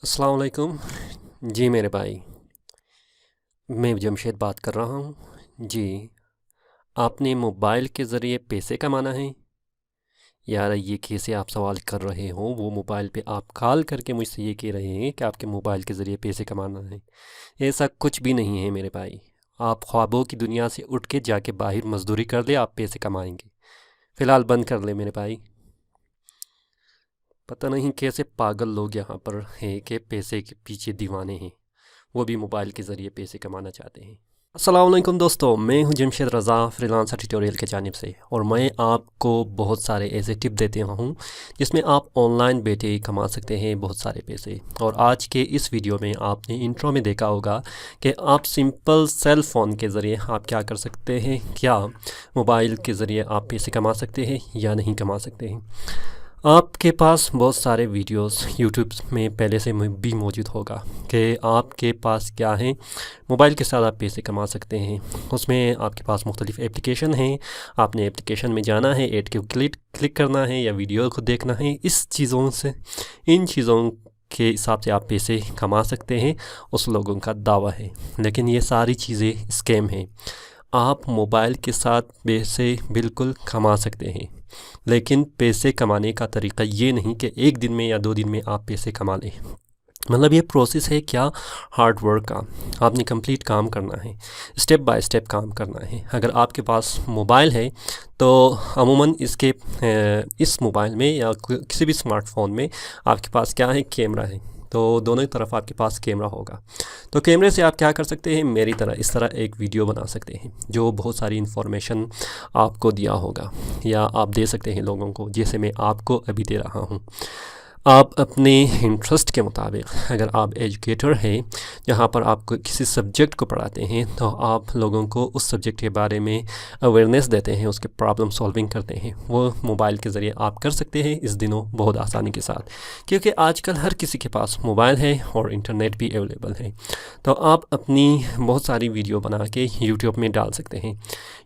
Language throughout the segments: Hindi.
अस्सलाम वालेकुम। जी मेरे भाई, मैं जमशेद बात कर रहा हूँ। जी, आपने मोबाइल के ज़रिए पैसे कमाना है? यार ये कैसे आप सवाल कर रहे हो? वो मोबाइल पे आप कॉल करके मुझसे ये कह रहे हैं कि आपके मोबाइल के ज़रिए पैसे कमाना है। ऐसा कुछ भी नहीं है मेरे भाई। आप ख्वाबों की दुनिया से उठ के जाके बाहर मजदूरी कर ले, आप पैसे कमाएंगे। फ़िलहाल बंद कर ले मेरे भाई। पता नहीं कैसे पागल लोग यहाँ पर हैं कि पैसे के पीछे दीवाने हैं, वो भी मोबाइल के ज़रिए पैसे कमाना चाहते हैं। अस्सलाम वालेकुम दोस्तों, मैं हूं जमशेद रज़ा फ्रीलांसर ट्यूटोरियल के जानिब से, और मैं आपको बहुत सारे ऐसे टिप देते हूं जिसमें आप ऑनलाइन बैठे कमा सकते हैं बहुत सारे पैसे। और आज के इस वीडियो में आपने इंट्रो में देखा होगा कि आप सिंपल सेल फ़ोन के ज़रिए आप क्या कर सकते हैं, क्या मोबाइल के ज़रिए आप पैसे कमा सकते हैं या नहीं कमा सकते हैं। आपके पास बहुत सारे वीडियोस यूट्यूब में पहले से भी मौजूद होगा कि आपके पास क्या है, मोबाइल के साथ आप पैसे कमा सकते हैं। उसमें आपके पास मुख्तलिफ़ एप्लीकेशन हैं, आपने एप्लीकेशन में जाना है, ऐड के क्लिक क्लिक करना है या वीडियो को देखना है। इन चीज़ों के हिसाब से आप पैसे कमा सकते हैं, उस लोगों का दावा है। लेकिन ये सारी चीज़ें स्कैम हैं। आप मोबाइल के साथ पैसे बिल्कुल कमा सकते हैं, लेकिन पैसे कमाने का तरीका ये नहीं कि एक दिन में या 2 दिन में आप पैसे कमा लें। मतलब ये प्रोसेस है क्या, हार्ड वर्क का। आपने कंप्लीट काम करना है, स्टेप बाय स्टेप काम करना है। अगर आपके पास मोबाइल है तो अमूमन इस मोबाइल में या किसी भी स्मार्टफोन में आपके पास क्या है, कैमरा है। तो दोनों ही तरफ आपके पास कैमरा होगा। तो कैमरे से आप क्या कर सकते हैं, मेरी तरह इस तरह एक वीडियो बना सकते हैं जो बहुत सारी इन्फॉर्मेशन आपको दिया होगा, या आप दे सकते हैं लोगों को, जैसे मैं आपको अभी दे रहा हूँ। आप अपने इंटरेस्ट के मुताबिक, अगर आप एजुकेटर हैं जहाँ पर आप किसी सब्जेक्ट को पढ़ाते हैं, तो आप लोगों को उस सब्जेक्ट के बारे में अवेयरनेस देते हैं, उसके प्रॉब्लम सॉल्विंग करते हैं। वो मोबाइल के ज़रिए आप कर सकते हैं इस दिनों बहुत आसानी के साथ, क्योंकि आजकल हर किसी के पास मोबाइल है और इंटरनेट भी अवेलेबल है। तो आप अपनी बहुत सारी वीडियो बना के यूट्यूब में डाल सकते हैं।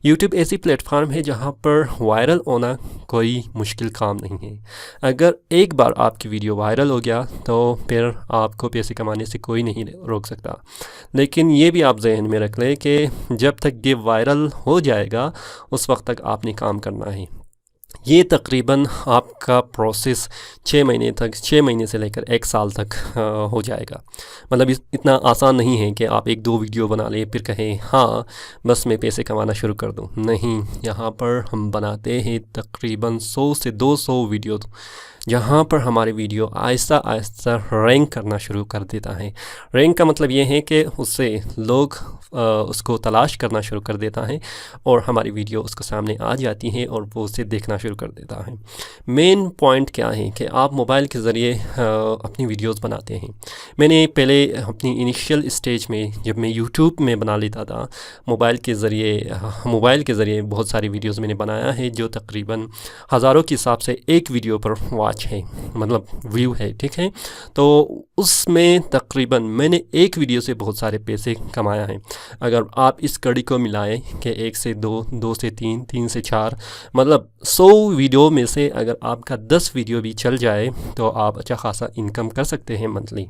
यूट्यूब ऐसी प्लेटफार्म है जहाँ पर वायरल होना कोई मुश्किल काम नहीं है। अगर एक बार आपकी वीडियो वायरल हो गया तो फिर आपको पैसे कमाने से कोई नहीं रोक सकता। लेकिन ये भी आप जहन में रख लें कि जब तक ये वायरल हो जाएगा उस वक्त तक आपने काम करना है। ये तकरीबन आपका प्रोसेस 6 महीने से लेकर 1 साल तक हो जाएगा। मतलब इतना आसान नहीं है कि आप 1-2 वीडियो बना लें फिर कहें हाँ बस मैं पैसे कमाना शुरू कर दूं। नहीं, यहाँ पर हम बनाते हैं तकरीबन 100 से 200 वीडियो, जहाँ पर हमारे वीडियो आहिस्ता आहिस्ता रैंक करना शुरू कर देता है। रैंक का मतलब ये है कि उससे लोग उसको तलाश करना शुरू कर देता है और हमारी वीडियो उसके सामने आ जाती है और वो उसे देखना शुरू कर देता है। मेन पॉइंट क्या है कि आप मोबाइल के ज़रिए अपनी वीडियोस बनाते हैं। मैंने पहले अपनी इनिशियल स्टेज में जब मैं यूट्यूब में बना लेता था, मोबाइल के ज़रिए बहुत सारी वीडियोस मैंने बनाया है जो तकरीबन हज़ारों के हिसाब से एक वीडियो पर वॉच है, मतलब व्यू है, ठीक है। तो उसमें तकरीबन मैंने एक वीडियो से बहुत सारे पैसे कमाया है। अगर आप इस कड़ी को मिलाएं कि 1 से 2, 2 से 3, 3 से 4, मतलब 100 वीडियो में से अगर आपका 10 वीडियो भी चल जाए तो आप अच्छा खासा इनकम कर सकते हैं मंथली।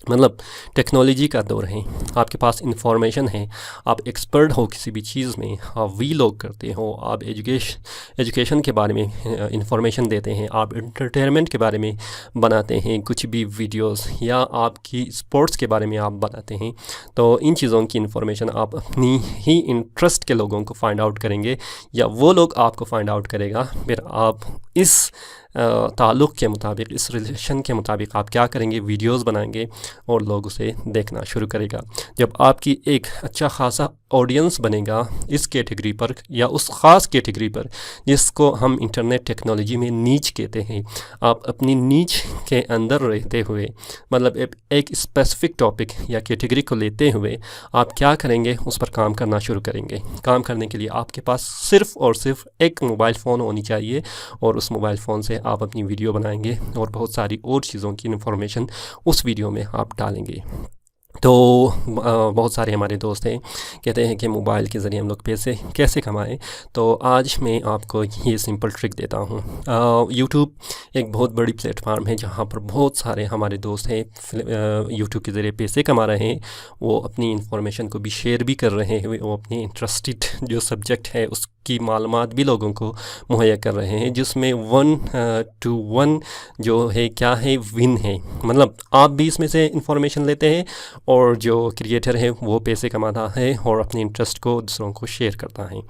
मतलब टेक्नोलॉजी का दौर है, आपके पास इंफॉर्मेशन है, आप एक्सपर्ट हो किसी भी चीज़ में, आप वीलॉग करते हो, आप एजुकेशन के बारे में इंफॉर्मेशन देते हैं, आप एंटरटेनमेंट के बारे में बनाते हैं कुछ भी वीडियोस, या आपकी स्पोर्ट्स के बारे में आप बनाते हैं। तो इन चीज़ों की इंफॉर्मेशन आप अपनी ही इंटरेस्ट के लोगों को फाइंड आउट करेंगे या वो लोग आपको फाइंड आउट करेगा। फिर आप इस ताल्लुक़ के मुताबिक, इस रिलेशन के मुताबिक आप क्या करेंगे, वीडियोस बनाएंगे और लोग उसे देखना शुरू करेगा। जब आपकी एक अच्छा खासा ऑडियंस बनेगा इस कैटेगरी पर या उस ख़ास कैटेगरी पर जिसको हम इंटरनेट टेक्नोलॉजी में नीच कहते हैं, आप अपनी नीच के अंदर रहते हुए, मतलब एक स्पेसिफ़िक टॉपिक या कैटेगरी को लेते हुए आप क्या करेंगे, उस पर काम करना शुरू करेंगे। काम करने के लिए आपके पास सिर्फ़ और सिर्फ एक मोबाइल फ़ोन होनी चाहिए और उस मोबाइल फ़ोन से आप अपनी वीडियो बनाएंगे और बहुत सारी और चीज़ों की इन्फॉर्मेशन उस वीडियो में आप डालेंगे। तो बहुत सारे हमारे दोस्त हैं कहते हैं कि मोबाइल के ज़रिए हम लोग पैसे कैसे कमाएं। तो आज मैं आपको ये सिंपल ट्रिक देता हूँ। यूट्यूब एक बहुत बड़ी प्लेटफार्म है जहाँ पर बहुत सारे हमारे दोस्त हैं यूट्यूब के ज़रिए पैसे कमा रहे हैं। वो अपनी इंफॉर्मेशन को भी शेयर भी कर रहे हैं, वो अपनी इंटरेस्टेड जो सब्जेक्ट है उसकी मालूमात भी लोगों को मुहैया कर रहे हैं, जिसमें 1-to-1 जो है क्या है विन है। मतलब आप भी इसमें से इंफॉर्मेशन लेते हैं और जो क्रिएटर है वो पैसे कमाता है और अपने इंटरेस्ट को दूसरों को शेयर करता है।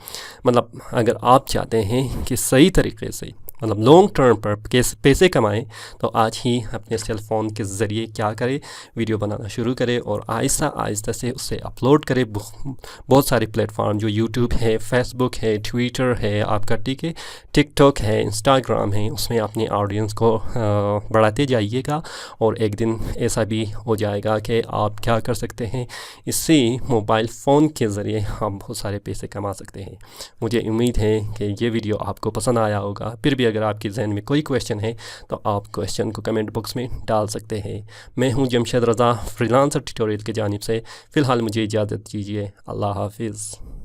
मतलब अगर आप चाहते हैं कि सही तरीके से मतलब लॉन्ग टर्म पर पैसे कमाएं तो आज ही अपने सेल फ़ोन के ज़रिए क्या करें, वीडियो बनाना शुरू करें और आहिस्ता आहिस्ता से उसे अपलोड करें। बहुत सारे प्लेटफॉर्म जो यूट्यूब है, फेसबुक है, ट्विटर है, आपका टिकटॉक है, इंस्टाग्राम है, उसमें अपनी ऑडियंस को बढ़ाते जाइएगा और एक दिन ऐसा भी हो जाएगा कि आप क्या कर सकते हैं, इससे मोबाइल फ़ोन के ज़रिए आप बहुत सारे पैसे कमा सकते हैं। मुझे उम्मीद है कि ये वीडियो आपको पसंद आया होगा। फिर भी अगर आपके जहन में कोई क्वेश्चन है तो आप क्वेश्चन को कमेंट बॉक्स में डाल सकते हैं। मैं हूं जमशेद रज़ा, फ्रीलांसर ट्यूटोरियल की जानिब से। फ़िलहाल मुझे इजाज़त दीजिए। अल्लाह हाफिज़।